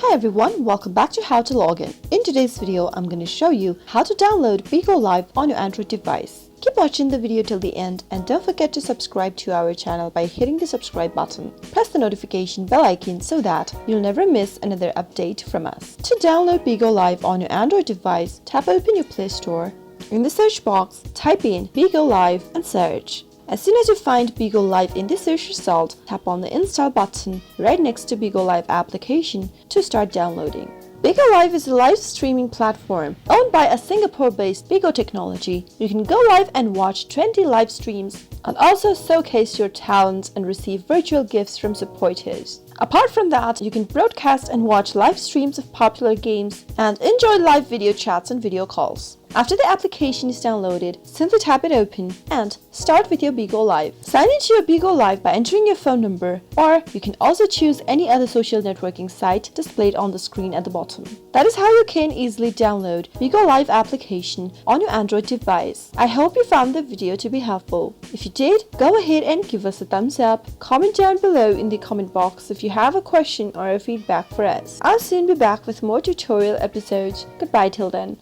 Hi everyone, welcome back to How to Login. In today's video, I'm going to show you how to download Bigo Live on your Android device. Keep watching the video till the end and don't forget to subscribe to our channel by hitting the subscribe button. Press the notification bell icon so that you'll never miss another update from us. To download Bigo Live on your Android device, tap open your Play Store. In the search box, type in Bigo Live and search. As soon as you find Bigo Live in the search result, tap on the install button right next to Bigo Live application to start downloading. Bigo Live is a live streaming platform owned by a Singapore-based Bigo technology. You can go live and watch 20 live streams and also showcase your talents and receive virtual gifts from supporters. Apart from that, you can broadcast and watch live streams of popular games and enjoy live video chats and video calls. After the application is downloaded, simply tap it open and start with your Bigo Live. Sign into your Bigo Live by entering your phone number, or you can also choose any other social networking site displayed on the screen at the bottom. That is how you can easily download Bigo Live application on your Android device. I hope you found the video to be helpful. If you did, go ahead and give us a thumbs up. Comment down below in the comment box if you have a question or a feedback for us. I'll soon be back with more tutorial episodes. Goodbye till then.